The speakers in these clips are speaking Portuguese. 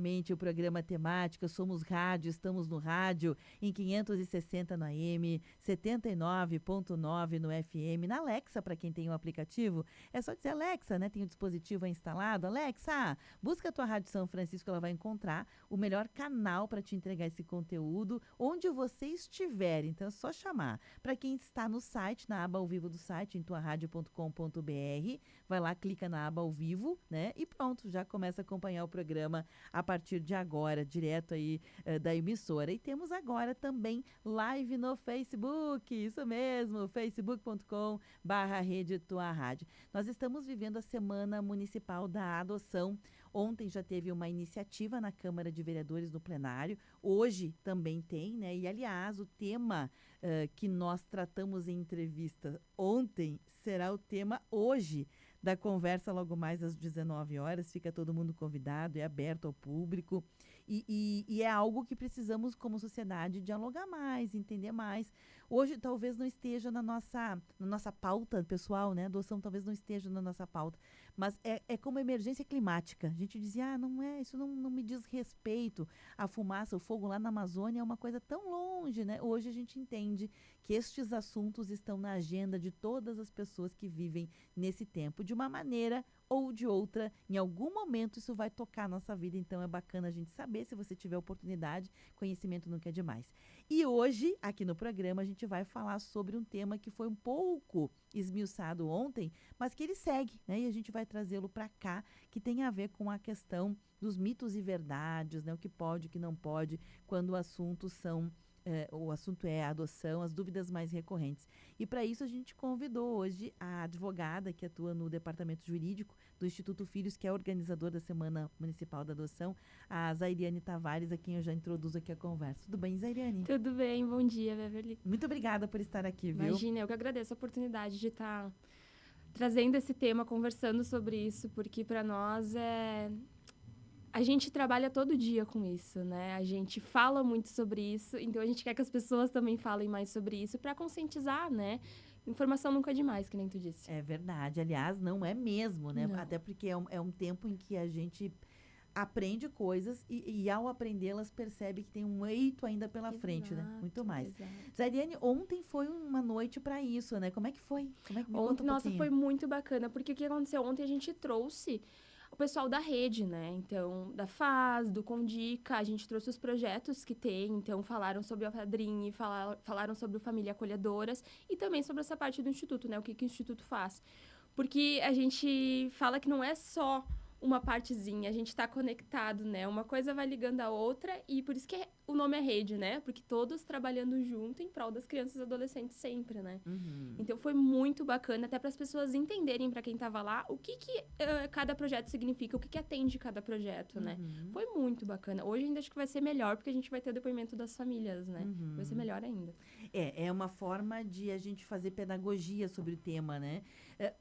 exatamente o programa Temática. Somos rádio, estamos no rádio em 560 no AM, 79.9 no FM. Na Alexa, para quem tem o aplicativo, é só dizer Alexa, né? Tem o dispositivo instalado. Alexa, busca a tua Rádio São Francisco, ela vai encontrar o melhor canal para te entregar esse conteúdo onde você estiver. Então é só chamar. Para quem está no site, na aba ao vivo do site, em tuaradio.com.br, vai lá, clica na aba ao vivo, né? E pronto, já começa a acompanhar o programa a partir de agora, direto aí da emissora. E temos agora também live no Facebook, isso mesmo, facebook.com/Rede Tua Rádio. Nós estamos vivendo a Semana Municipal da Adoção. Ontem já teve uma iniciativa na Câmara de Vereadores no plenário, hoje também tem, né? E, aliás, o tema que nós tratamos em entrevista ontem será o tema hoje da conversa logo mais às 19 horas. Fica todo mundo convidado, é aberto ao público. E é algo que precisamos, como sociedade, dialogar mais, entender mais. Hoje, talvez não esteja na nossa pauta pessoal, né? Adoção talvez não esteja na nossa pauta. Mas é como emergência climática. A gente dizia, não é, isso não me diz respeito. A fumaça, o fogo lá na Amazônia é uma coisa tão longe, né? Hoje a gente entende que estes assuntos estão na agenda de todas as pessoas que vivem nesse tempo, de uma maneira ou de outra. Em algum momento isso vai tocar a nossa vida, então é bacana a gente saber. Se você tiver oportunidade, conhecimento nunca é demais. E hoje, aqui no programa, a gente vai falar sobre um tema que foi um pouco esmiuçado ontem, mas que ele segue, né? E a gente vai trazê-lo para cá, que tem a ver com a questão dos mitos e verdades, né? O que pode, o que não pode, quando o assunto é a adoção, as dúvidas mais recorrentes. E para isso a gente convidou hoje a advogada que atua no departamento jurídico do Instituto Filhos, que é organizador da Semana Municipal da Adoção, a Zairiane Tavares, a quem eu já introduzo aqui a conversa. Tudo bem, Zairiane? Tudo bem, bom dia, Beverly. Muito obrigada por estar aqui, viu? Imagina, eu que agradeço a oportunidade de estar trazendo esse tema, conversando sobre isso, porque para nós a gente trabalha todo dia com isso, né? A gente fala muito sobre isso, então a gente quer que as pessoas também falem mais sobre isso para conscientizar, né? Informação nunca é demais, que nem tu disse. É verdade. Aliás, não é mesmo, né? Não. Até porque é um tempo em que a gente aprende coisas e ao aprendê-las percebe que tem um eito ainda pela frente, né? Muito mais. Zairiane, ontem foi uma noite para isso, né? Como é que foi? Me conta um pouquinho. Foi muito bacana, porque o que aconteceu ontem, a gente trouxe o pessoal da rede, né? Então, da FAS, do Condica, a gente trouxe os projetos que tem, então falaram sobre a Padrinho, falaram sobre o Família Acolhedoras e também sobre essa parte do Instituto, né? O que o Instituto faz. Porque a gente fala que não é só uma partezinha, a gente está conectado, né? Uma coisa vai ligando a outra e por isso que o nome é rede, né? Porque todos trabalhando junto em prol das crianças e adolescentes sempre, né? Uhum. Então foi muito bacana, até para as pessoas entenderem, para quem estava lá, o que cada projeto significa, o que atende cada projeto, né? Foi muito bacana. Hoje ainda acho que vai ser melhor, porque a gente vai ter o depoimento das famílias, né? Vai ser melhor ainda. É uma forma de a gente fazer pedagogia sobre o tema, né?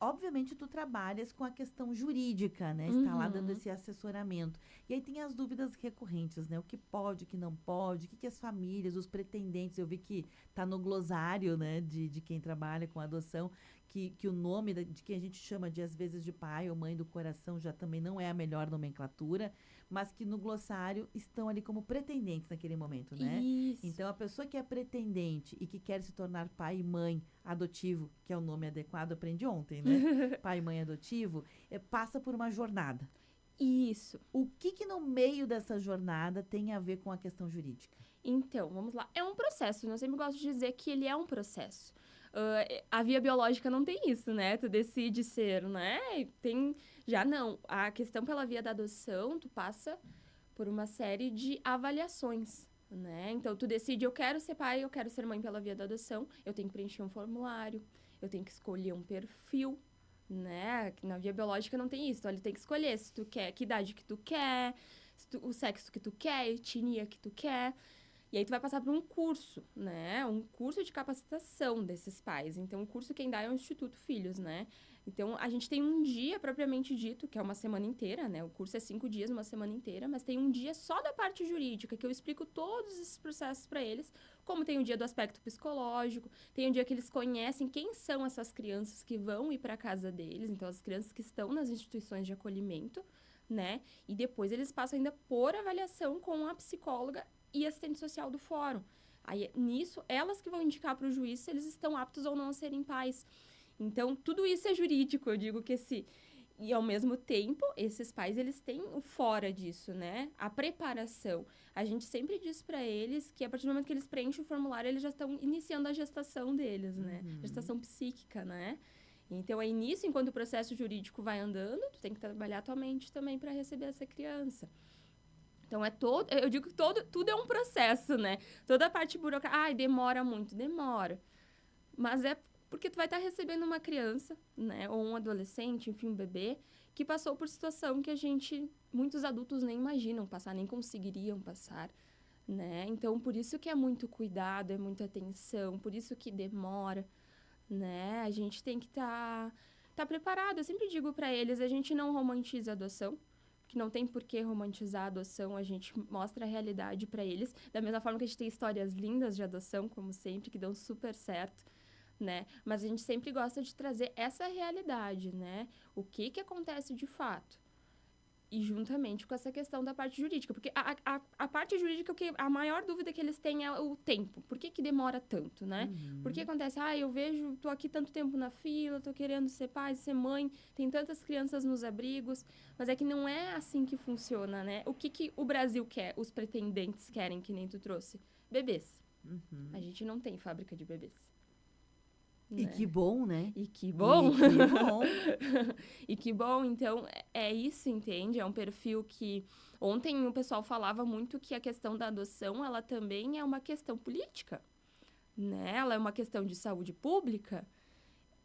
Obviamente, tu trabalhas com a questão jurídica, né? Está lá dando esse assessoramento. E aí tem as dúvidas recorrentes, né? O que pode, o que não pode, o que as famílias, os pretendentes, eu vi que está no glossário, né? De quem trabalha com adoção, que o nome de quem a gente chama de, às vezes, de pai ou mãe do coração já também não é a melhor nomenclatura, mas que no glossário estão ali como pretendentes naquele momento, né? Isso. Então, a pessoa que é pretendente e que quer se tornar pai e mãe adotivo, que é o nome adequado, aprendi ontem, né? Pai e mãe adotivo, passa por uma jornada. Isso. O que no meio dessa jornada tem a ver com a questão jurídica? Então, vamos lá. É um processo, eu sempre gosto de dizer que ele é um processo. A via biológica não tem isso, né? Tu decide ser, né? Já não. A questão pela via da adoção, tu passa por uma série de avaliações, né? Então, tu decide, eu quero ser pai, eu quero ser mãe pela via da adoção, eu tenho que preencher um formulário, eu tenho que escolher um perfil, né? Na via biológica não tem isso, então ele tem que escolher se tu quer, que idade que tu quer, o sexo que tu quer, a etnia que tu quer. E aí tu vai passar por um curso, né? Um curso de capacitação desses pais. Então, o curso quem dá é o Instituto Filhos, né? Então, a gente tem um dia propriamente dito, que é uma semana inteira, né? O curso é 5 dias, uma semana inteira, mas tem um dia só da parte jurídica, que eu explico todos esses processos para eles, como tem o dia do aspecto psicológico, tem o dia que eles conhecem quem são essas crianças que vão ir para a casa deles, então as crianças que estão nas instituições de acolhimento, né? E depois eles passam ainda por avaliação com a psicóloga e assistente social do fórum. Aí, nisso, elas que vão indicar para o juiz se eles estão aptos ou não a serem pais. Então, tudo isso é jurídico, eu digo que esse... E, ao mesmo tempo, esses pais, eles têm o fora disso, né? A preparação. A gente sempre diz para eles que, a partir do momento que eles preenchem o formulário, eles já estão iniciando a gestação deles, né? Gestação psíquica, né? Então, é nisso, enquanto o processo jurídico vai andando, tu tem que trabalhar a tua mente também para receber essa criança. Então, eu digo que tudo é um processo, né? Toda a parte burocrática, demora muito, demora. Mas é porque tu vai estar recebendo uma criança, né? Ou um adolescente, enfim, um bebê, que passou por situação que muitos adultos nem imaginam passar, nem conseguiriam passar, né? Então, por isso que é muito cuidado, é muita atenção, por isso que demora, né? A gente tem que tá preparado. Eu sempre digo para eles, a gente não romantiza a adoção, que não tem por que romantizar a adoção, a gente mostra a realidade para eles, da mesma forma que a gente tem histórias lindas de adoção, como sempre, que dão super certo, né? Mas a gente sempre gosta de trazer essa realidade, né? O que acontece de fato. E juntamente com essa questão da parte jurídica. Porque a parte jurídica, a maior dúvida que eles têm é o tempo. Por que demora tanto, né? Por que acontece, eu vejo, tô aqui tanto tempo na fila, tô querendo ser pai, ser mãe, tem tantas crianças nos abrigos, mas é que não é assim que funciona, né? O que o Brasil quer, os pretendentes querem, que nem tu trouxe? Bebês. A gente não tem fábrica de bebês. E que bom, né? E que bom! E que bom! E que bom, então, é isso, entende? É um perfil que... Ontem o pessoal falava muito que a questão da adoção, ela também é uma questão política, né? Ela é uma questão de saúde pública.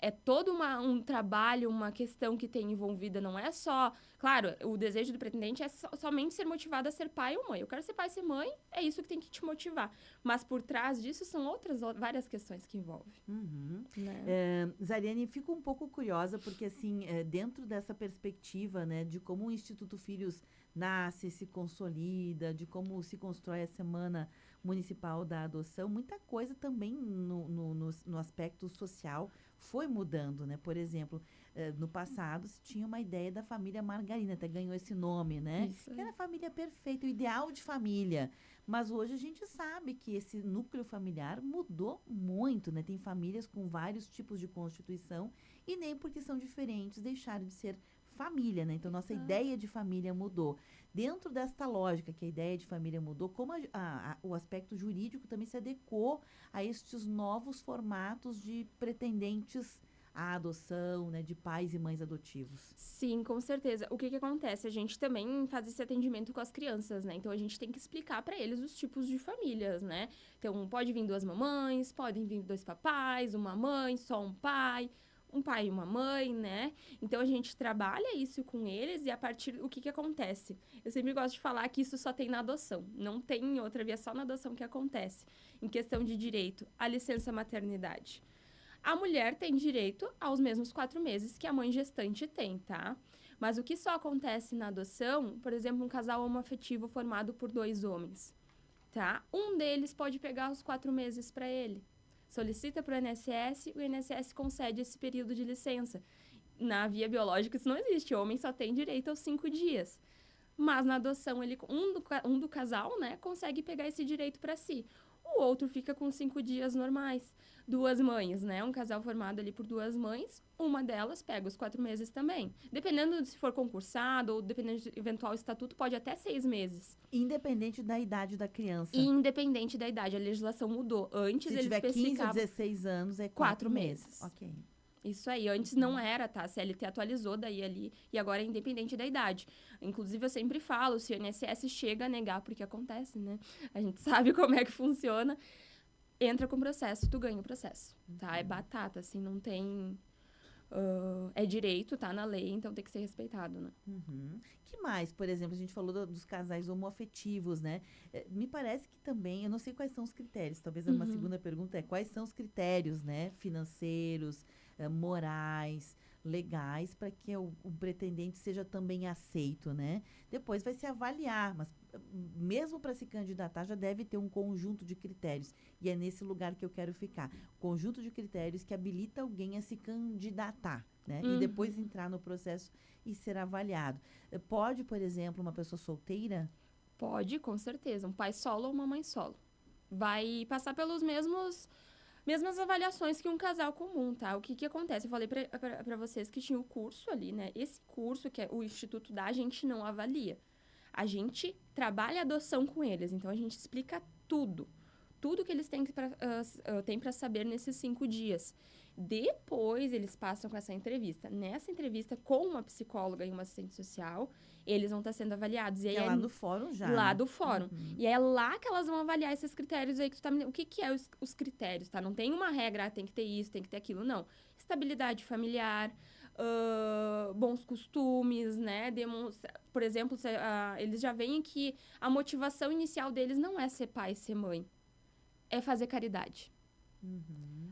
É todo um trabalho, uma questão que tem envolvida, não é só... Claro, o desejo do pretendente é somente ser motivado a ser pai ou mãe. Eu quero ser pai e ser mãe, é isso que tem que te motivar. Mas por trás disso são várias questões que envolvem. Né? Zariane, fico um pouco curiosa, porque assim, dentro dessa perspectiva, né, de como o Instituto Filhos nasce, se consolida, de como se constrói a Semana Municipal da Adoção, muita coisa também no aspecto social foi mudando, né? Por exemplo, no passado se tinha uma ideia da família margarina, até ganhou esse nome, né? Isso. Que era a família perfeita, o ideal de família. Mas hoje a gente sabe que esse núcleo familiar mudou muito, né? Tem famílias com vários tipos de constituição e nem porque são diferentes deixaram de ser família, né? Então, nossa ideia de família mudou. Dentro desta lógica que a ideia de família mudou, como o aspecto jurídico também se adequou a estes novos formatos de pretendentes à adoção, né, de pais e mães adotivos. Sim, com certeza. O que acontece? A gente também faz esse atendimento com as crianças, né? Então, a gente tem que explicar para eles os tipos de famílias, né? Então, pode vir 2 mamães, podem vir 2 papais, uma mãe, só um pai e uma mãe, né? Então, a gente trabalha isso com eles e a partir... O que acontece? Eu sempre gosto de falar que isso só tem na adoção. Não tem em outra via, só na adoção que acontece. Em questão de direito, a licença maternidade. A mulher tem direito aos mesmos 4 meses que a mãe gestante tem, tá? Mas o que só acontece na adoção, por exemplo, um casal homoafetivo formado por 2 homens, tá? Um deles pode pegar os 4 meses para ele. Solicita para o INSS concede esse período de licença. Na via biológica isso não existe, o homem só tem direito aos 5 dias. Mas na adoção, um do casal, né, consegue pegar esse direito para si. O outro fica com 5 dias normais. 2 mães, né? Um casal formado ali por 2 mães, uma delas pega os 4 meses também. Dependendo de se for concursado ou dependendo de eventual estatuto, pode até 6 meses. Independente da idade da criança. Independente da idade, a legislação mudou. Antes se eles tiver 15 especificavam... ou 16 anos, é 4 meses. Ok. Isso aí, antes não era, tá? A CLT atualizou daí ali e agora é independente da idade. Inclusive, eu sempre falo, se o INSS chega a negar, porque acontece, né? A gente sabe como é que funciona. Entra com processo, tu ganha o processo, tá? É batata, assim, não tem... é direito, tá na lei, então tem que ser respeitado, né? Que mais? Por exemplo, a gente falou dos casais homoafetivos, né? Me parece que também, eu não sei quais são os critérios, talvez uma segunda pergunta é quais são os critérios, né? Financeiros, morais, legais, para que o pretendente seja também aceito, né? Depois vai se avaliar, mas mesmo para se candidatar, já deve ter um conjunto de critérios. E é nesse lugar que eu quero ficar. Conjunto de critérios que habilita alguém a se candidatar, né? E depois entrar no processo e ser avaliado. Pode, por exemplo, uma pessoa solteira? Pode, com certeza. Um pai solo ou uma mãe solo. Vai passar pelos mesmas avaliações que um casal comum, tá? O que que acontece? Eu falei pra vocês que tinha o curso ali, né? Esse curso que o Instituto dá, a gente não avalia. A gente trabalha a adoção com eles, então a gente explica tudo. Tudo que eles têm para saber nesses 5 dias. Depois, eles passam com essa entrevista. Nessa entrevista, com uma psicóloga e uma assistente social, eles vão estar sendo avaliados. E aí Que é lá no fórum já, lá né? do fórum. E é lá que elas vão avaliar esses critérios aí que tu tá me... O que que é os critérios, tá? Não tem uma regra, tem que ter isso, tem que ter aquilo, não. Estabilidade familiar, bons costumes, né? Por exemplo, eles já veem que a motivação inicial deles não é ser pai e ser mãe. É fazer caridade.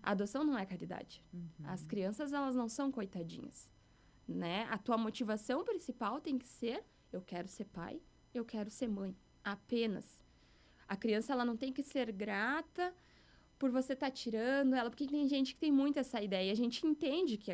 A adoção não é caridade. As crianças, elas não são coitadinhas, né? A tua motivação principal tem que ser: eu quero ser pai, eu quero ser mãe. Apenas. A criança, ela não tem que ser grata por você estar tirando ela, porque tem gente que tem muito essa ideia. A gente entende que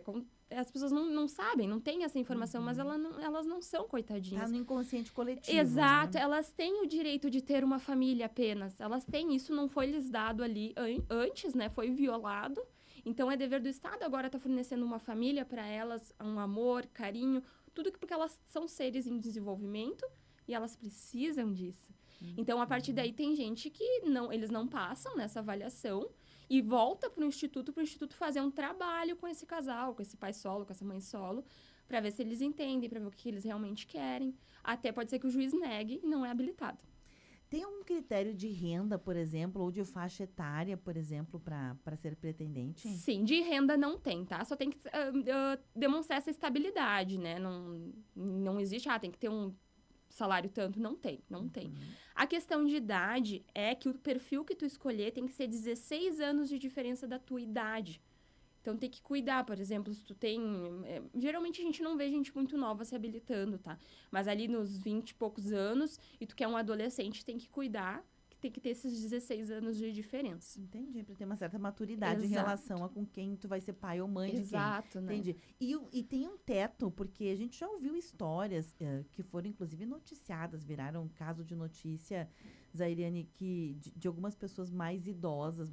as pessoas não sabem, não têm essa informação, mas elas não são coitadinhas. Tá no inconsciente coletivo. Exato, Né? elas têm o direito de ter uma família apenas. Elas têm, isso não foi lhes dado ali antes, né? Foi violado. Então é dever do Estado agora estar fornecendo uma família para elas, um amor, carinho, tudo porque elas são seres em desenvolvimento e elas precisam disso. Então, a partir daí, tem gente que eles não passam nessa avaliação e volta para o instituto fazer um trabalho com esse casal, com esse pai solo, com essa mãe solo, para ver se eles entendem, para ver o que eles realmente querem. Até pode ser que o juiz negue e não é habilitado. Tem um critério de renda, por exemplo, ou de faixa etária, por exemplo, para ser pretendente? Sim, de renda não tem, tá? Só tem que demonstrar essa estabilidade, né? Não existe, tem que ter um salário tanto, não tem. A questão de idade é que o perfil que tu escolher tem que ser 16 anos de diferença da tua idade. Então, tem que cuidar, por exemplo, se tu tem... geralmente, a gente não vê gente muito nova se habilitando, tá? Mas ali nos 20 e poucos anos, e tu quer um adolescente, tem que cuidar, que tem que ter esses 16 anos de diferença. Entendi, para ter uma certa maturidade em relação a com quem tu vai ser pai ou mãe de quem. Exato, né? Entendi. E tem um teto, porque a gente já ouviu histórias que foram, inclusive, noticiadas, viraram caso de notícia, Zairiane, de algumas pessoas mais idosas,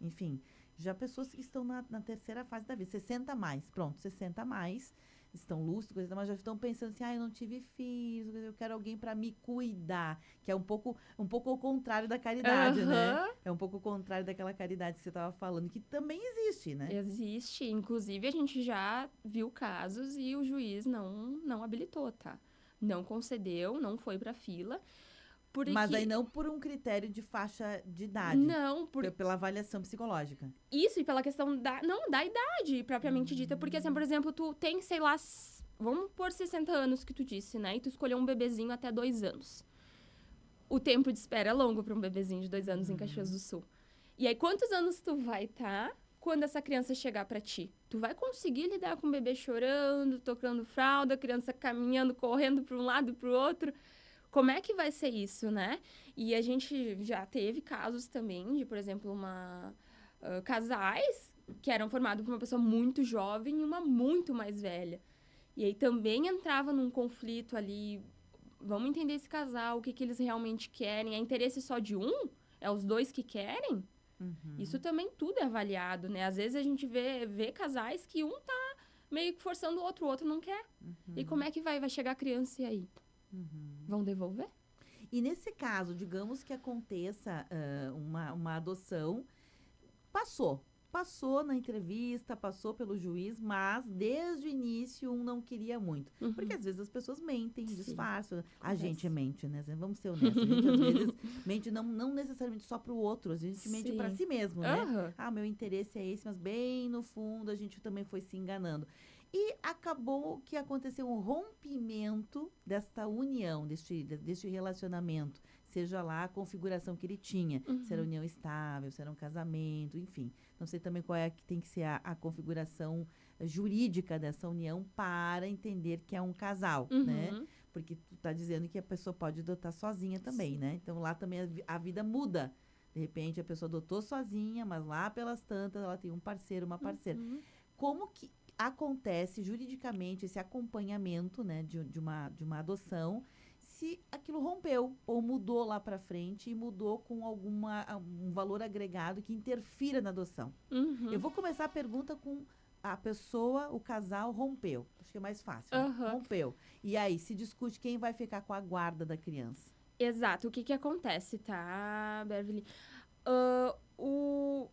enfim, já pessoas que estão na terceira fase da vida, 60 a mais, pronto, 60 a mais, estão lúcidos, mas já estão pensando assim, eu não tive filhos, eu quero alguém para me cuidar, que é um pouco ao contrário da caridade, né? É um pouco o contrário daquela caridade que você estava falando, que também existe, né? Existe, inclusive a gente já viu casos e o juiz não habilitou, tá? Não concedeu, não foi pra fila. Mas aí não por um critério de faixa de idade. Não, pela avaliação psicológica. Isso, e pela questão da idade propriamente dita. Porque, assim, por exemplo, tu tem, sei lá, vamos por 60 anos que tu disse, né? E tu escolheu um bebezinho até 2 anos. O tempo de espera é longo para um bebezinho de 2 anos em Caxias do Sul. E aí, quantos anos tu vai estar quando essa criança chegar para ti? Tu vai conseguir lidar com o bebê chorando, tocando fralda, a criança caminhando, correndo para um lado e para o outro? Como é que vai ser isso, né? E a gente já teve casos também de, por exemplo, casais que eram formados por uma pessoa muito jovem e uma muito mais velha. E aí também entrava num conflito ali. Vamos entender esse casal, o que eles realmente querem. É interesse só de um? É os dois que querem? Isso também tudo é avaliado, né? Às vezes a gente vê casais que um tá meio que forçando o outro não quer. E como é que vai chegar a criança e aí? Vão devolver? E nesse caso, digamos que aconteça uma adoção, passou na entrevista, passou pelo juiz, mas desde o início um não queria muito. Porque às vezes as pessoas mentem, disfarçam. A gente mente, né? Vamos ser honestos. A gente às vezes mente não necessariamente só para o outro, a gente mente para si mesmo, né? Meu interesse é esse, mas bem no fundo a gente também foi se enganando. E acabou que aconteceu um rompimento desta união, deste relacionamento, seja lá a configuração que ele tinha, se era união estável, se era um casamento, enfim. Não sei também qual é que tem que ser a configuração jurídica dessa união para entender que é um casal, né? Porque tu tá dizendo que a pessoa pode adotar sozinha também, né? Então lá também a vida muda. De repente a pessoa adotou sozinha, mas lá pelas tantas ela tem um parceiro, uma parceira. Como que acontece juridicamente esse acompanhamento, né, de uma adoção, se aquilo rompeu ou mudou lá para frente e mudou com um valor agregado que interfira na adoção? Eu vou começar a pergunta com a pessoa, o casal rompeu. Acho que é mais fácil. Rompeu. E aí, se discute quem vai ficar com a guarda da criança. Exato. O que acontece, tá, Beverly? O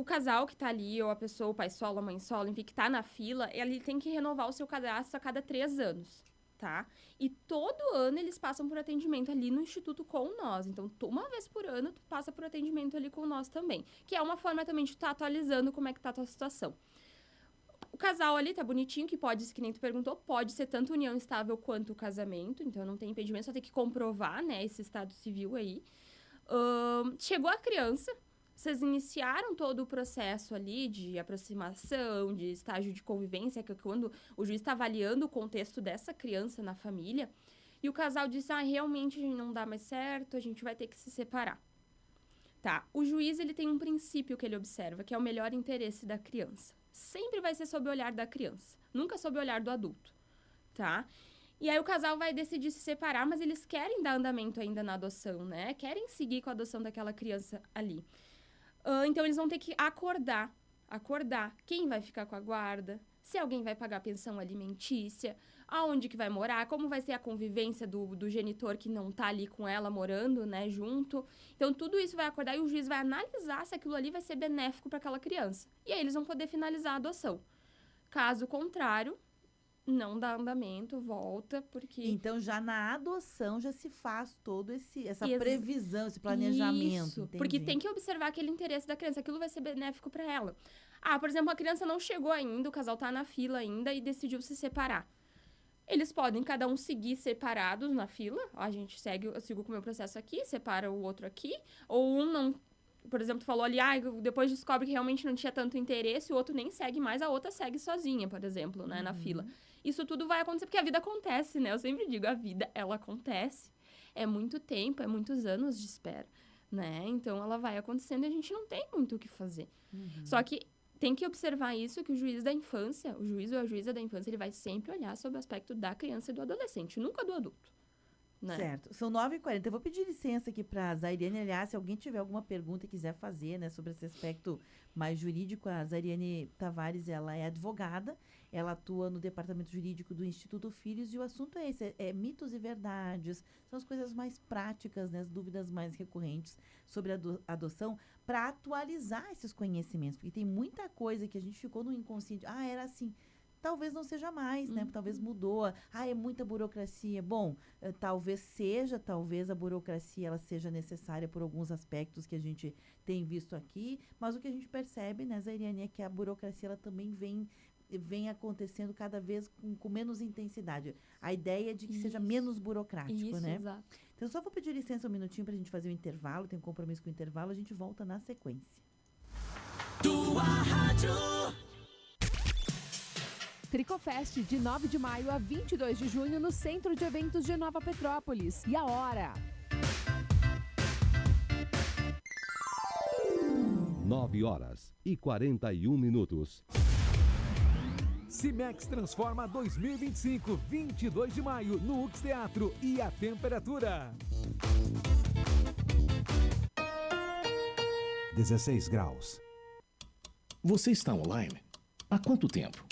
casal que tá ali, ou a pessoa, o pai solo, a mãe solo, enfim, que tá na fila, ele tem que renovar o seu cadastro a cada 3 anos, tá? E todo ano eles passam por atendimento ali no Instituto com nós. Então, uma vez por ano, tu passa por atendimento ali com nós também. Que é uma forma também de tu tá atualizando como é que tá a tua situação. O casal ali tá bonitinho, que pode, que nem tu perguntou, pode ser tanto união estável quanto o casamento. Então, não tem impedimento, só tem que comprovar, né, esse estado civil aí. Chegou a criança, vocês iniciaram todo o processo ali de aproximação, de estágio de convivência, que é quando o juiz está avaliando o contexto dessa criança na família, e o casal disse, realmente não dá mais certo, a gente vai ter que se separar. Tá, o juiz ele tem um princípio que ele observa, que é o melhor interesse da criança. Sempre vai ser sob o olhar da criança, nunca sob o olhar do adulto, tá? E aí o casal vai decidir se separar, mas eles querem dar andamento ainda na adoção, né? Querem seguir com a adoção daquela criança ali. Então, eles vão ter que acordar quem vai ficar com a guarda, se alguém vai pagar pensão alimentícia, aonde que vai morar, como vai ser a convivência do genitor que não tá ali com ela morando, né, junto. Então, tudo isso vai acordar e o juiz vai analisar se aquilo ali vai ser benéfico para aquela criança. E aí, eles vão poder finalizar a adoção. Caso contrário, não dá andamento, volta, porque... Então, já na adoção, já se faz todo essa previsão, esse planejamento. Isso, entendi. Porque tem que observar aquele interesse da criança, aquilo vai ser benéfico para ela. Por exemplo, a criança não chegou ainda, o casal tá na fila ainda e decidiu se separar. Eles podem cada um seguir separados na fila, eu sigo com o meu processo aqui, separa o outro aqui, ou um não... Por exemplo, tu falou ali, depois descobre que realmente não tinha tanto interesse, o outro nem segue mais, a outra segue sozinha, por exemplo, né, na fila. Isso tudo vai acontecer, porque a vida acontece, né? Eu sempre digo, a vida, ela acontece. É muito tempo, é muitos anos de espera, né? Então, ela vai acontecendo e a gente não tem muito o que fazer. Só que tem que observar isso, que o juiz da infância, o juiz ou a juíza da infância, ele vai sempre olhar sobre o aspecto da criança e do adolescente, nunca do adulto. Né? Certo. São 9h40. Eu vou pedir licença aqui para a Zairiane. Aliás, se alguém tiver alguma pergunta e quiser fazer, né, sobre esse aspecto mais jurídico, a Zairiane Tavares, ela é advogada, ela atua no departamento jurídico do Instituto Filhos e o assunto é esse, mitos e verdades, são as coisas mais práticas, né, as dúvidas mais recorrentes sobre a adoção, para atualizar esses conhecimentos, porque tem muita coisa que a gente ficou no inconsciente, era assim. Talvez não seja mais, né? Talvez mudou. É muita burocracia. Bom, talvez a burocracia ela seja necessária por alguns aspectos que a gente tem visto aqui, mas o que a gente percebe, né, Zairiane, é que a burocracia ela também vem acontecendo cada vez com menos intensidade. A ideia é de que seja menos burocrático, né? Exato. Então, só vou pedir licença um minutinho para a gente fazer o intervalo, tem um compromisso com o intervalo, a gente volta na sequência. Tua rádio. Tricofest, de 9 de maio a 22 de junho, no Centro de Eventos de Nova Petrópolis. E a hora? 9h41. Cimex transforma 2025, 22 de maio, no UX Teatro. E a temperatura? 16 graus. Você está online? Há quanto tempo?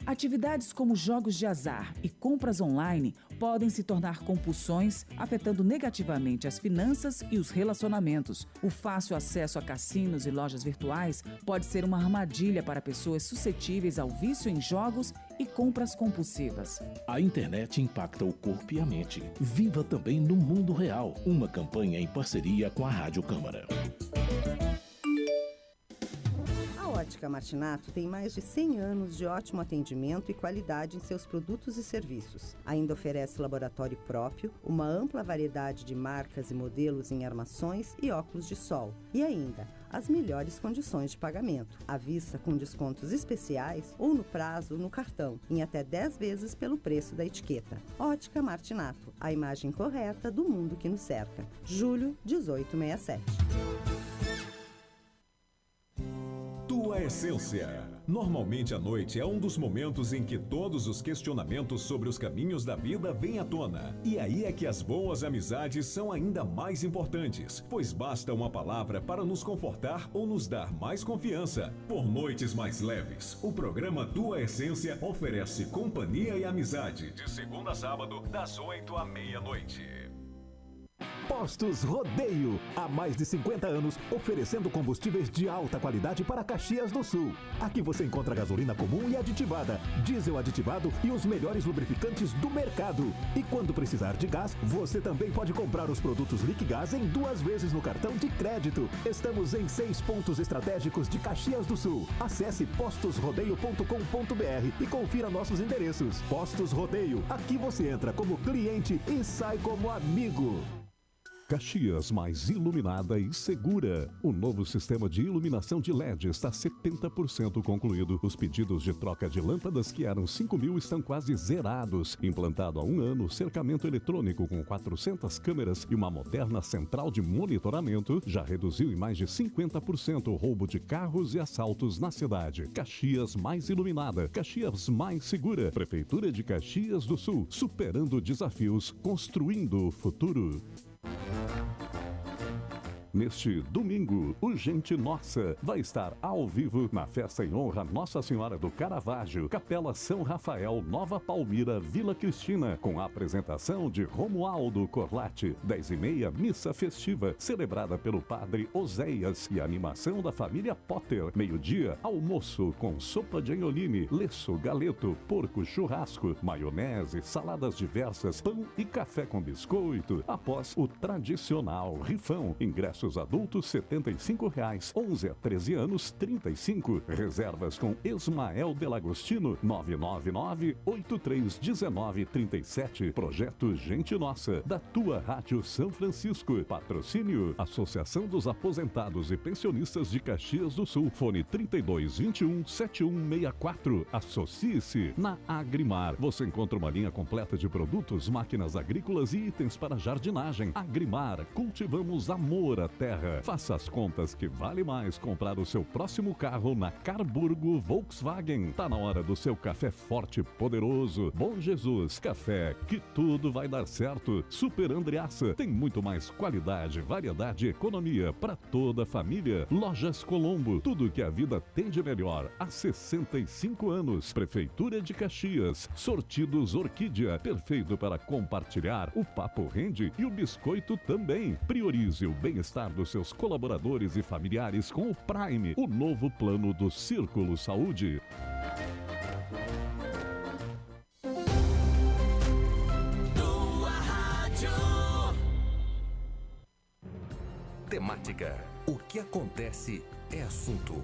Atividades como jogos de azar e compras online podem se tornar compulsões, afetando negativamente as finanças e os relacionamentos. O fácil acesso a cassinos e lojas virtuais pode ser uma armadilha para pessoas suscetíveis ao vício em jogos e compras compulsivas. A internet impacta o corpo e a mente. Viva também no mundo real. Uma campanha em parceria com a Rádio Câmara. A Ótica Martinato tem mais de 100 anos de ótimo atendimento e qualidade em seus produtos e serviços. Ainda oferece laboratório próprio, uma ampla variedade de marcas e modelos em armações e óculos de sol. E ainda, as melhores condições de pagamento. À vista com descontos especiais ou no prazo no cartão, em até 10 vezes pelo preço da etiqueta. Ótica Martinato, a imagem correta do mundo que nos cerca. Julho 1867. Tua Essência. Normalmente a noite é um dos momentos em que todos os questionamentos sobre os caminhos da vida vêm à tona. E aí é que as boas amizades são ainda mais importantes, pois basta uma palavra para nos confortar ou nos dar mais confiança. Por noites mais leves, o programa Tua Essência oferece companhia e amizade, de segunda a sábado, das 8 à meia-noite. Postos Rodeio, há mais de 50 anos, oferecendo combustíveis de alta qualidade para Caxias do Sul. Aqui você encontra gasolina comum e aditivada, diesel aditivado e os melhores lubrificantes do mercado. E quando precisar de gás, você também pode comprar os produtos Liquigás em 2 vezes no cartão de crédito. Estamos em 6 pontos estratégicos de Caxias do Sul. Acesse postosrodeio.com.br e confira nossos endereços. Postos Rodeio, aqui você entra como cliente e sai como amigo. Caxias mais iluminada e segura. O novo sistema de iluminação de LED está 70% concluído. Os pedidos de troca de lâmpadas, que eram 5.000, estão quase zerados. Implantado há 1 ano, cercamento eletrônico com 400 câmeras e uma moderna central de monitoramento já reduziu em mais de 50% o roubo de carros e assaltos na cidade. Caxias mais iluminada, Caxias mais segura. Prefeitura de Caxias do Sul, superando desafios, construindo o futuro. Neste domingo, o Gente Nossa vai estar ao vivo na festa em honra a Nossa Senhora do Caravaggio, Capela São Rafael, Nova Palmira, Vila Cristina, com a apresentação de Romualdo Corlatti. 10h30, missa festiva, celebrada pelo padre Oséias, e animação da família Potter. Meio-dia, almoço com sopa de anholine, leço, galeto, porco, churrasco, maionese, saladas diversas, pão e café com biscoito. Após o tradicional rifão, ingressos adultos R$ 75, 11 a 13 anos, 35. Reservas com Ismael Delagostino, 999-831937. Projeto Gente Nossa, da tua Rádio São Francisco. Patrocínio, Associação dos Aposentados e Pensionistas de Caxias do Sul. Fone 3221-7164. Associe-se na Agrimar. Você encontra uma linha completa de produtos, máquinas agrícolas e itens para jardinagem. Agrimar, cultivamos amor à terra. Faça as contas que vale mais comprar o seu próximo carro na Carburgo Volkswagen. Tá na hora do seu café forte e poderoso. Bom Jesus, café que tudo vai dar certo. Super Andreaça tem muito mais qualidade, variedade e economia para toda a família. Lojas Colombo, tudo que a vida tem de melhor há 65 anos. Prefeitura de Caxias, Sortidos Orquídea, perfeito para compartilhar. O papo rende e o biscoito também. Priorize o bem-estar dos seus colaboradores e familiares com o Prime, o novo plano do Círculo Saúde. Tua Rádio. Temática. O que acontece é assunto.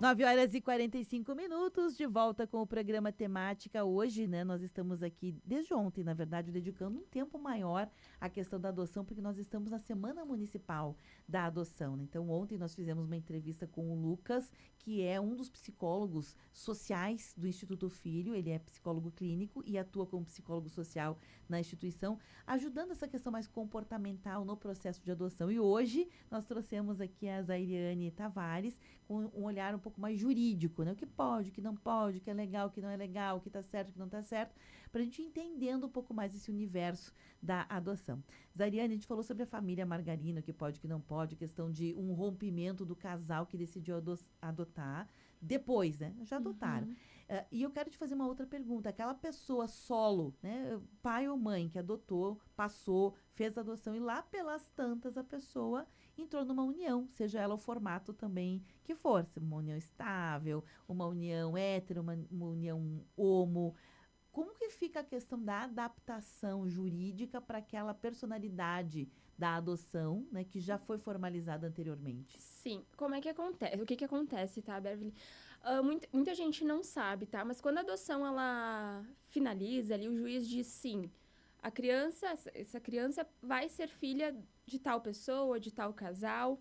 9h45, de volta com o programa Temática. Hoje, né, nós estamos aqui, desde ontem, na verdade, dedicando um tempo maior à questão da adoção, porque nós estamos na Semana Municipal da Adoção, né? Então, ontem nós fizemos uma entrevista com o Lucas, que é um dos psicólogos sociais do Instituto Filho. Ele é psicólogo clínico e atua como psicólogo social na instituição, ajudando essa questão mais comportamental no processo de adoção. E hoje nós trouxemos aqui a Zairiane Tavares, com um olhar um pouco mais jurídico, né? O que pode, o que não pode, o que é legal, o que não é legal, o que está certo, o que não está certo, para a gente ir entendendo um pouco mais esse universo da adoção. Zairiane, a gente falou sobre a família Margarina, o que pode, o que não pode, questão de um rompimento do casal que decidiu adotar, depois, né? Já adotaram. E eu quero te fazer uma outra pergunta. Aquela pessoa solo, né? Pai ou mãe que adotou, passou, fez a adoção e lá pelas tantas a pessoa entrou numa união, seja ela o formato também que for, uma união estável, uma união hétero, uma união homo. Como que fica a questão da adaptação jurídica para aquela personalidade da adoção, né, que já foi formalizada anteriormente? Sim. Como é que acontece? O que acontece, tá, Beverly? Muita gente não sabe, tá? Mas quando a adoção, ela finaliza ali, o juiz diz sim, Essa criança vai ser filha de tal pessoa, de tal casal.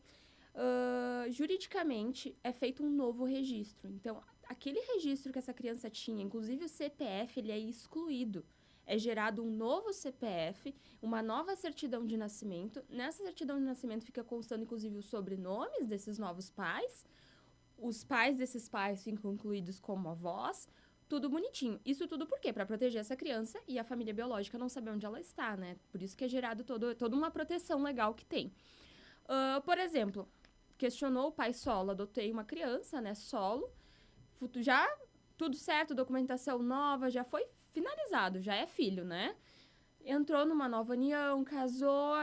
Juridicamente, é feito um novo registro. Então, aquele registro que essa criança tinha, inclusive o CPF, ele é excluído. É gerado um novo CPF, uma nova certidão de nascimento. Nessa certidão de nascimento fica constando, inclusive, os sobrenomes desses novos pais. Os pais desses pais ficam incluídos como avós. Tudo bonitinho. Isso tudo por quê? Para proteger essa criança e a família biológica não saber onde ela está, né? Por isso que é gerado toda uma proteção legal que tem. Por exemplo, questionou o pai solo. Adotei uma criança, né? Solo. Já tudo certo, documentação nova, já foi finalizado, já é filho, né? Entrou numa nova união, casou,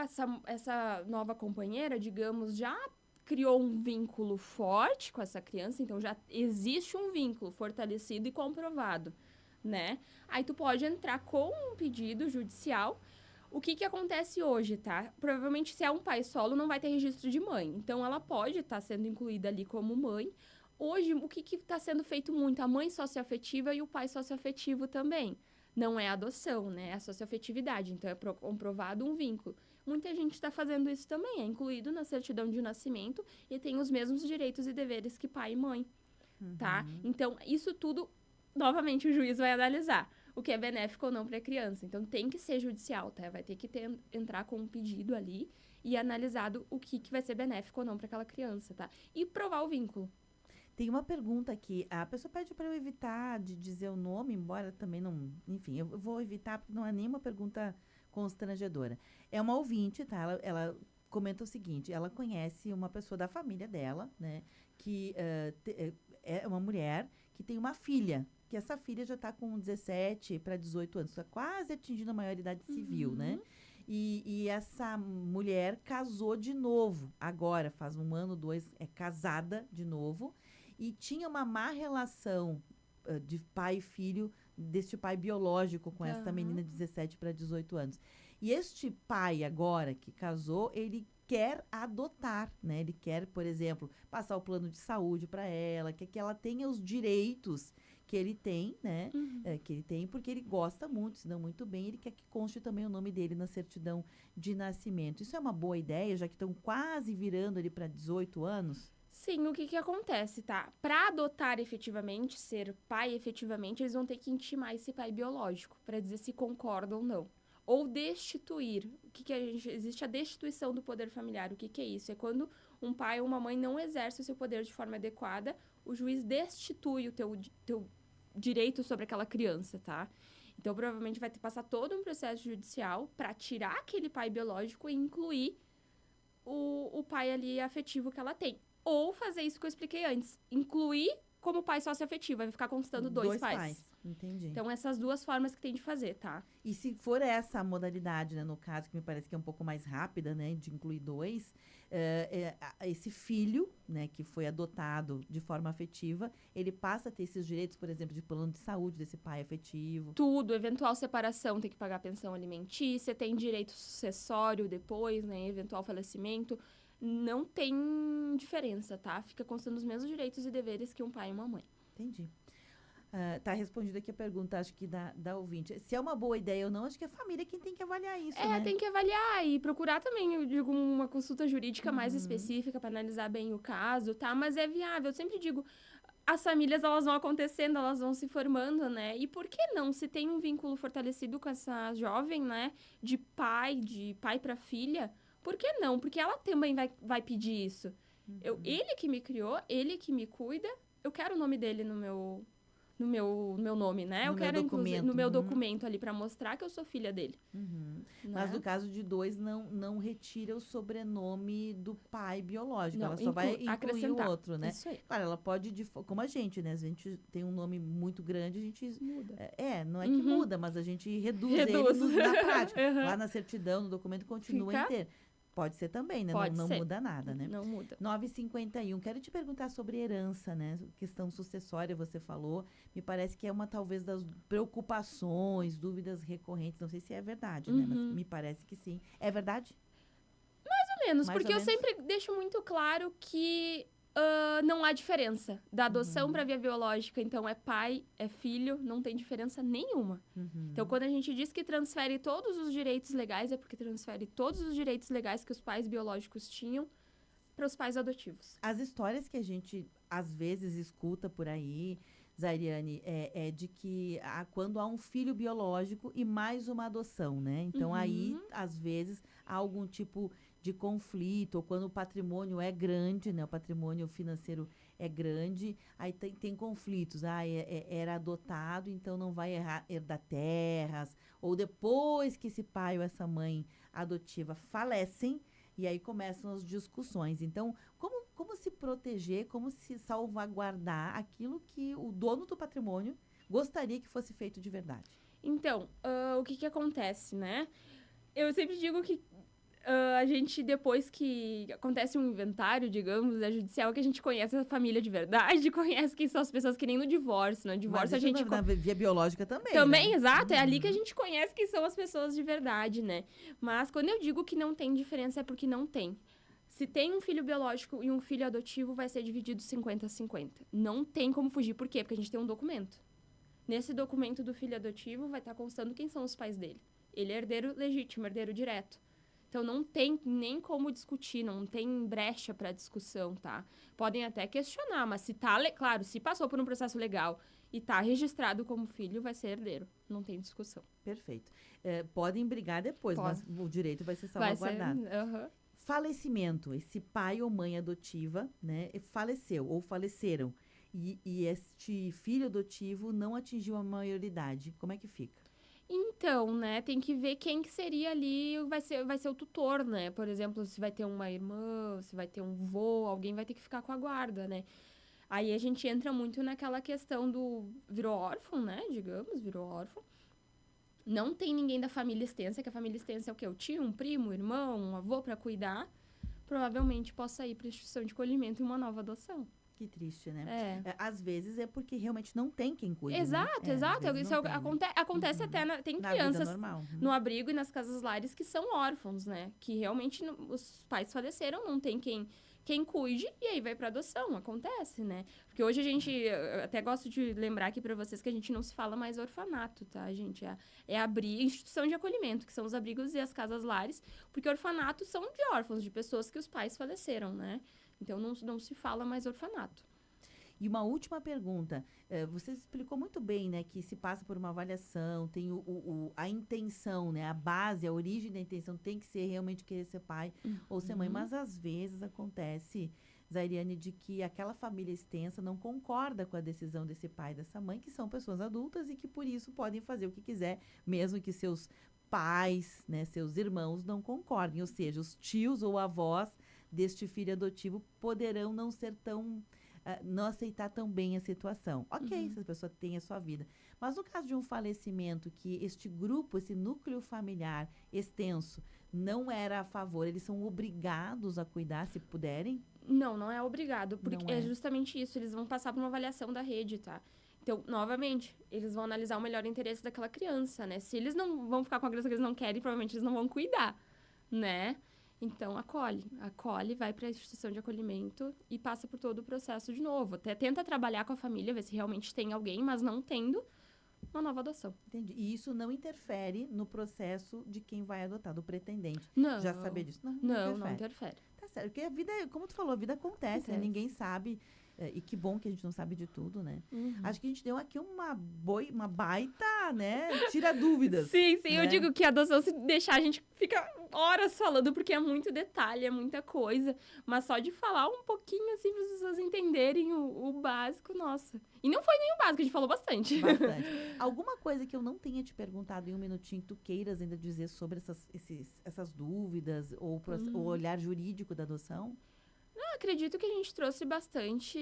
essa nova companheira, digamos, já criou um vínculo forte com essa criança, então já existe um vínculo fortalecido e comprovado, né? Aí tu pode entrar com um pedido judicial. O que acontece hoje, tá? Provavelmente, se é um pai solo, não vai ter registro de mãe. Então, ela pode estar sendo incluída ali como mãe. Hoje, o que está sendo feito muito? A mãe socioafetiva e o pai socioafetivo também. Não é adoção, né? É a socioafetividade. Então, é comprovado um vínculo. Muita gente está fazendo isso também. É incluído na certidão de nascimento e tem os mesmos direitos e deveres que pai e mãe, tá? Então, isso tudo, novamente, o juiz vai analisar o que é benéfico ou não para a criança. Então, tem que ser judicial, tá? Vai ter que entrar com um pedido ali e analisado o que vai ser benéfico ou não para aquela criança, tá? E provar o vínculo. Tem uma pergunta aqui. A pessoa pede para eu evitar de dizer o nome, embora também não... Enfim, eu vou evitar porque não é nenhuma pergunta constrangedora. É uma ouvinte, tá? Ela comenta o seguinte. Ela conhece uma pessoa da família dela, né? Que é uma mulher que tem uma filha. Que essa filha já está com 17 para 18 anos. Está quase atingindo a maioridade civil, né? E essa mulher casou de novo. Agora, faz 1 ano, 2, é casada de novo. E tinha uma má relação de pai e filho, deste pai biológico com essa menina de 17 para 18 anos. E este pai agora que casou, ele quer adotar, né? Ele quer, por exemplo, passar o plano de saúde para ela, quer que ela tenha os direitos que ele tem, né? Que ele tem, porque ele gosta muito, se dá muito bem, ele quer que conste também o nome dele na certidão de nascimento. Isso é uma boa ideia, já que estão quase virando ali para 18 anos? Sim, o que acontece, tá? Para adotar efetivamente, ser pai efetivamente, eles vão ter que intimar esse pai biológico para dizer se concorda ou não. Ou destituir. Existe a destituição do poder familiar. O que é isso? É quando um pai ou uma mãe não exerce o seu poder de forma adequada, o juiz destitui o teu direito sobre aquela criança, tá? Então, provavelmente vai ter que passar todo um processo judicial para tirar aquele pai biológico e incluir o pai ali afetivo que ela tem. Ou fazer isso que eu expliquei antes. Incluir como pai socioafetivo. Vai ficar constando dois pais. Entendi. Então, essas duas formas que tem de fazer, tá? E se for essa modalidade, né, no caso, que me parece que é um pouco mais rápida, né, de incluir 2, esse filho, né, que foi adotado de forma afetiva, ele passa a ter esses direitos, por exemplo, de plano de saúde desse pai afetivo? Tudo. Eventual separação, tem que pagar pensão alimentícia, tem direito sucessório depois, né, eventual falecimento. Não tem diferença, tá? Fica constando os mesmos direitos e deveres que um pai e uma mãe. Entendi. Tá respondida aqui a pergunta, acho que da ouvinte. Se é uma boa ideia ou não, acho que a família é quem tem que avaliar isso, né? Tem que avaliar e procurar também, eu digo, uma consulta jurídica mais específica para analisar bem o caso, tá? Mas é viável. Eu sempre digo, as famílias, elas vão acontecendo, elas vão se formando, né? E por que não? Se tem um vínculo fortalecido com essa jovem, né? De pai para filha... Por que não? Porque ela também vai pedir isso. Ele que me criou, ele que me cuida, eu quero o nome dele no meu nome, né? Eu quero, inclusive, no meu documento ali para mostrar que eu sou filha dele. Né? Mas no caso de 2, não retira o sobrenome do pai biológico. Não, ela só vai incluir o outro, né? Isso aí. Claro, ela pode, como a gente, né? A gente tem um nome muito grande, a gente... Muda. Não é que muda, mas a gente reduz. Ele na prática. Lá na certidão, no documento, continua inteiro. Pode ser também, né? Não muda nada, né? Não muda. 9h51. Quero te perguntar sobre herança, né? Questão sucessória, você falou. Me parece que é uma, talvez, das preocupações, dúvidas recorrentes. Não sei se é verdade, né? Mas me parece que sim. É verdade? Mais ou menos, porque eu sempre deixo muito claro que não há diferença. Da adoção para via biológica, então é pai, é filho, não tem diferença nenhuma. Então, quando a gente diz que transfere todos os direitos legais, é porque transfere todos os direitos legais que os pais biológicos tinham para os pais adotivos. As histórias que a gente, às vezes, escuta por aí, Zairiane, é de que quando há um filho biológico e mais uma adoção, né? Então, aí, às vezes, há algum tipo de conflito, ou quando o patrimônio é grande, né? O patrimônio financeiro é grande, aí tem conflitos. Era adotado, então não vai herdar terras, ou depois que esse pai ou essa mãe adotiva falecem, e aí começam as discussões. Então, como se proteger, como se salvaguardar aquilo que o dono do patrimônio gostaria que fosse feito de verdade? Então, o que acontece, né? Eu sempre digo que a gente, depois que acontece um inventário, digamos, judicial, que a gente conhece a família de verdade, conhece quem são as pessoas, que nem no divórcio. No divórcio Mas a gente... na via biológica também, Também, né? exato. É ali que a gente conhece quem são as pessoas de verdade, né? Mas quando eu digo que não tem diferença, é porque não tem. Se tem um filho biológico e um filho adotivo, vai ser dividido 50-50. Não tem como fugir. Por quê? Porque a gente tem um documento. Nesse documento do filho adotivo vai estar constando quem são os pais dele. Ele é herdeiro legítimo, herdeiro direto. Então, não tem nem como discutir, não tem brecha para discussão, tá? Podem até questionar, mas se tá, claro, se passou por um processo legal e tá registrado como filho, vai ser herdeiro. Não tem discussão. Perfeito. Podem brigar depois, mas o direito vai ser salvaguardado. Vai ser, Falecimento. Esse pai ou mãe adotiva, né, faleceu ou faleceram. E este filho adotivo não atingiu a maioridade. Como é que fica? Então, né, tem que ver quem que seria ali, vai ser o tutor, né? Por exemplo, se vai ter uma irmã, se vai ter um vô, alguém vai ter que ficar com a guarda, né? Aí a gente entra muito naquela questão do virou órfão, né? Digamos, virou órfão. Não tem ninguém da família extensa, que a família extensa é o quê? O tio, um primo, um irmão, um avô para cuidar. Provavelmente possa ir para instituição de acolhimento e uma nova adoção. Que triste, né? Às vezes é porque realmente não tem quem cuide. Exato, né? exato. Isso acontece até tem na crianças vida normal. no abrigo e nas casas lares que são órfãos, né? Que realmente os pais faleceram, não tem quem cuide e aí vai para adoção. Acontece, né? Porque hoje eu até gosto de lembrar aqui para vocês que a gente não se fala mais orfanato, tá, gente? É instituição de acolhimento, que são os abrigos e as casas lares, porque orfanato são de órfãos, de pessoas que os pais faleceram, né? Então, não se fala mais orfanato. E uma última pergunta. Você explicou muito bem, né, que se passa por uma avaliação, tem a intenção, né, a base, a origem da intenção tem que ser realmente querer ser pai ou ser mãe. Mas, às vezes, acontece, Zairiane, de que aquela família extensa não concorda com a decisão desse pai e dessa mãe, que são pessoas adultas e que, por isso, podem fazer o que quiser, mesmo que seus pais, né, seus irmãos não concordem. Ou seja, os tios ou avós deste filho adotivo poderão não ser tão... não aceitar tão bem a situação. Ok, se a pessoa tem a sua vida. Mas no caso de um falecimento, que este grupo, esse núcleo familiar extenso, não era a favor, eles são obrigados a cuidar, se puderem? Não é obrigado, porque Não é. É justamente isso, eles vão passar por uma avaliação da rede, tá? Então, novamente, eles vão analisar o melhor interesse daquela criança, né? Se eles não vão ficar com a criança que eles não querem, provavelmente eles não vão cuidar, né? Então, acolhe, vai para a instituição de acolhimento e passa por todo o processo de novo. Até tenta trabalhar com a família, ver se realmente tem alguém, mas não tendo, uma nova adoção. Entendi. E isso não interfere no processo de quem vai adotar, do pretendente? Não. Já saber disso? Não interfere. Tá certo, porque a vida, como tu falou, a vida acontece, né? Ninguém sabe, e que bom que a gente não sabe de tudo, né? Acho que a gente deu aqui uma baita, né? Tira dúvidas. Sim, né? Eu digo que a adoção, se deixar, a gente fica horas falando, porque é muito detalhe, é muita coisa. Mas só de falar um pouquinho, assim, para as pessoas entenderem o básico, nossa. E não foi nem o básico, a gente falou bastante. Alguma coisa que eu não tenha te perguntado em um minutinho, que tu queiras ainda dizer sobre essas dúvidas, ou o olhar jurídico da adoção? Não, acredito que a gente trouxe bastante,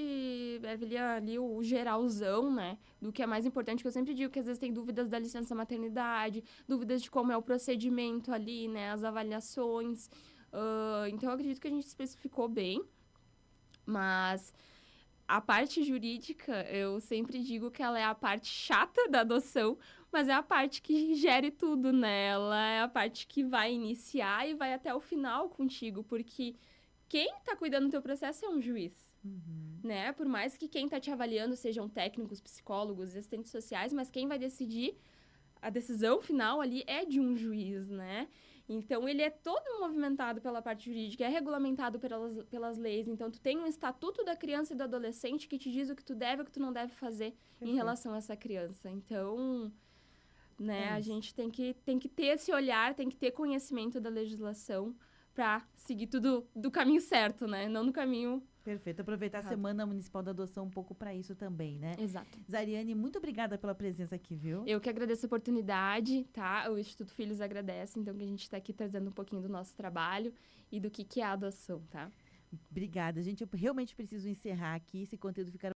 ali o geralzão, né? Do que é mais importante, que eu sempre digo que às vezes tem dúvidas da licença maternidade, dúvidas de como é o procedimento ali, né? As avaliações. Então, eu acredito que a gente especificou bem. Mas a parte jurídica, eu sempre digo que ela é a parte chata da adoção, mas é a parte que gere tudo, né? Ela é a parte que vai iniciar e vai até o final contigo, porque quem está cuidando do teu processo é um juiz, né? Por mais que quem está te avaliando sejam técnicos, psicólogos, assistentes sociais, mas quem vai decidir, a decisão final ali é de um juiz, né? Então, ele é todo movimentado pela parte jurídica, é regulamentado pelas leis. Então, tu tem um estatuto da criança e do adolescente que te diz o que tu deve e o que tu não deve fazer em relação a essa criança. Então, né, a gente tem que ter esse olhar, tem que ter conhecimento da legislação para seguir tudo do caminho certo, né? Não no caminho... Perfeito. Aproveitar a Semana Municipal da Adoção um pouco para isso também, né? Exato. Zariane, muito obrigada pela presença aqui, viu? Eu que agradeço a oportunidade, tá? O Instituto Filhos agradece, então, que a gente está aqui trazendo um pouquinho do nosso trabalho e do que é a adoção, tá? Obrigada. Gente, eu realmente preciso encerrar aqui. Esse conteúdo ficar